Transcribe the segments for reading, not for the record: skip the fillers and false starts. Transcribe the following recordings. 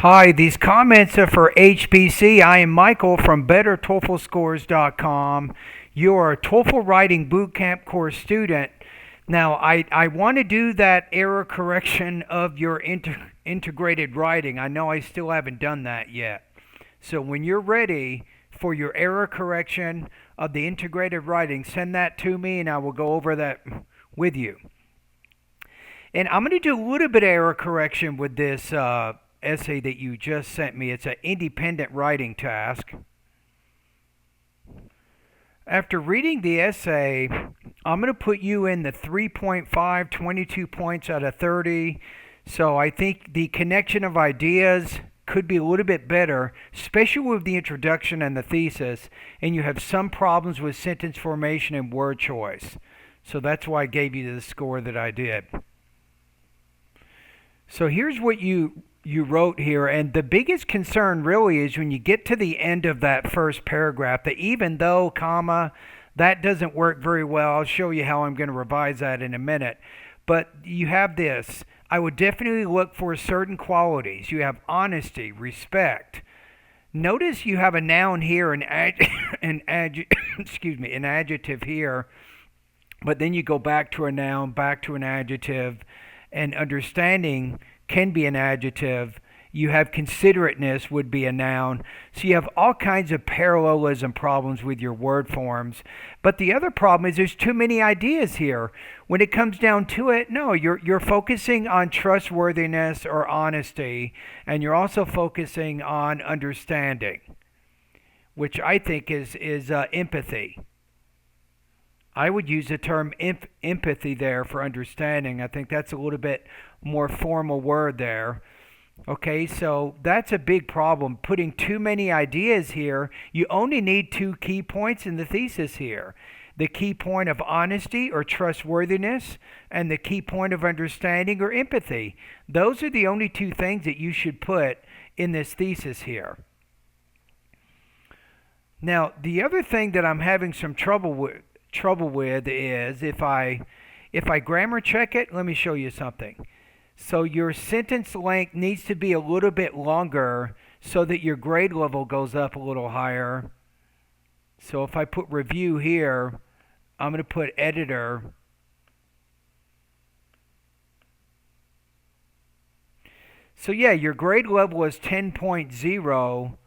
Hi, these comments are for HBC. I am Michael from BetterTOEFLScores.com. You're a TOEFL Writing Bootcamp course student. Now, I want to do that error correction of your integrated writing. I know I still haven't done that yet. So when you're ready for your error correction of the integrated writing, send that to me and I will go over that with you. And I'm going to do a little bit of error correction with this essay that you just sent me. It's an independent writing task. After reading the essay, I'm going to put you in the 3.5, 22 points out of 30. So I think the connection of ideas could be a little bit better, especially with the introduction and the thesis, and you have some problems with sentence formation and word choice. So that's why I gave you the score that I did. So here's what you wrote here, and the biggest concern really is when you get to the end of that first paragraph, that even though, comma, that doesn't work very well. I'll show you how I'm going to revise that in a minute. But you have this. I would definitely look for certain qualities. You have honesty, respect. Notice you have a noun here, excuse me, an adjective here, but then you go back to a noun, back to an adjective, and understanding can be an adjective. You have considerateness would be a noun. So you have all kinds of parallelism problems with your word forms. But the other problem is there's too many ideas here. When it comes down to it, no, you're focusing on trustworthiness or honesty, and you're also focusing on understanding, which I think is empathy. I would use the term empathy there for understanding. I think that's a little bit more formal word there. Okay, so that's a big problem. Putting too many ideas here, you only need two key points in the thesis here. The key point of honesty or trustworthiness, and the key point of understanding or empathy. Those are the only two things that you should put in this thesis here. Now, the other thing that I'm having some trouble with is if I grammar check it, let me show you something. So your sentence length needs to be a little bit longer so that your grade level goes up a little higher. So if I put review here, I'm going to put editor. So yeah, your grade level is 10.0.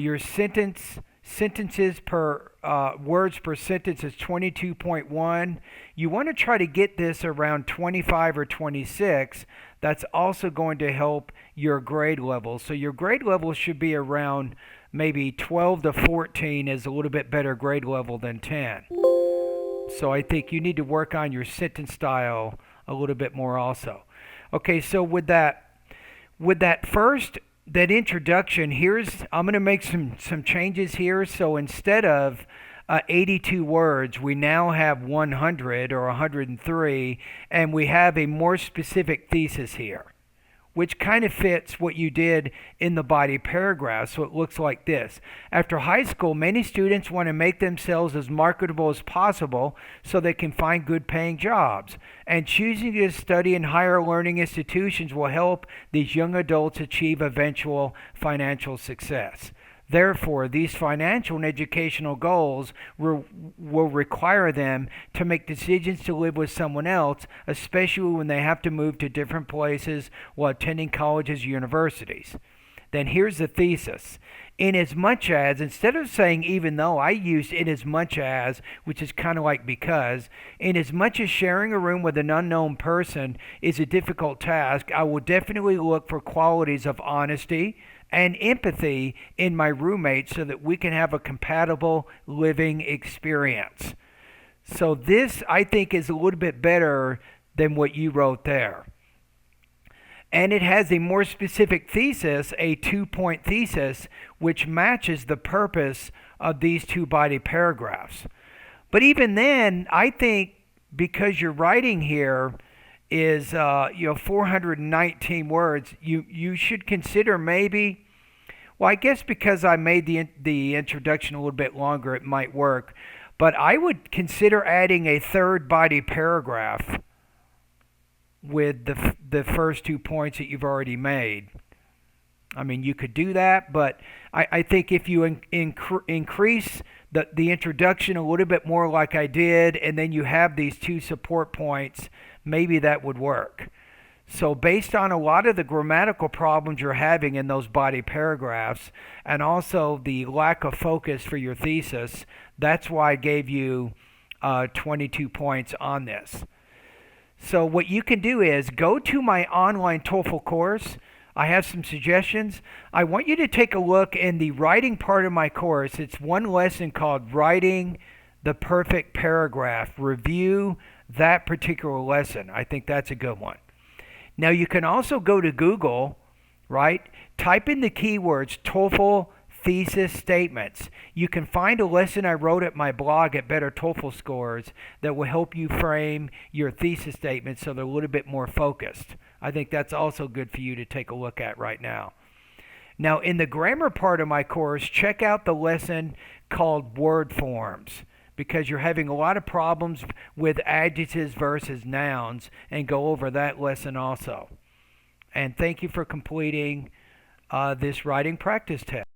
Your sentences per words per sentence is 22.1. You want to try to get this around 25 or 26. That's also going to help your grade level. So your grade level should be around maybe 12 to 14 is a little bit better grade level than 10. So I think you need to work on your sentence style a little bit more also. Okay, so with that first that introduction, I'm going to make some changes here. So instead of 82 words, we now have 100 or 103, and we have a more specific thesis here, which kind of fits what you did in the body paragraph. So it looks like this. After high school, many students want to make themselves as marketable as possible so they can find good paying jobs. And choosing to study in higher learning institutions will help these young adults achieve eventual financial success. Therefore, these financial and educational goals will require them to make decisions to live with someone else, especially when they have to move to different places while attending colleges or universities. Then here's the thesis. Inasmuch as, instead of saying even though, I used inasmuch as, which is kind of like because, inasmuch as sharing a room with an unknown person is a difficult task, I will definitely look for qualities of honesty and empathy in my roommate so that we can have a compatible living experience. So this, I think, is a little bit better than what you wrote there. And it has a more specific thesis, a 2-point thesis, which matches the purpose of these two body paragraphs. But even then, I think because your writing here is 419 words, you should consider maybe, well, I guess because I made the introduction a little bit longer, it might work. But I would consider adding a third body paragraph with the first 2 points that you've already made. I mean, you could do that, but I think if you increase the introduction a little bit more like I did, and then you have these two support points, maybe that would work. So based on a lot of the grammatical problems you're having in those body paragraphs, and also the lack of focus for your thesis, that's why I gave you 22 points on this. So what you can do is go to my online TOEFL course. I have some suggestions. I want you to take a look in the writing part of my course. It's one lesson called Writing the Perfect Paragraph. Review that particular lesson. I think that's a good one. Now you can also go to Google, right? Type in the keywords TOEFL thesis statements. You can find a lesson I wrote at my blog at Better TOEFL Scores that will help you frame your thesis statements so they're a little bit more focused. I think that's also good for you to take a look at right now. Now, in the grammar part of my course, check out the lesson called Word Forms, because you're having a lot of problems with adjectives versus nouns, and go over that lesson also. And thank you for completing this writing practice test.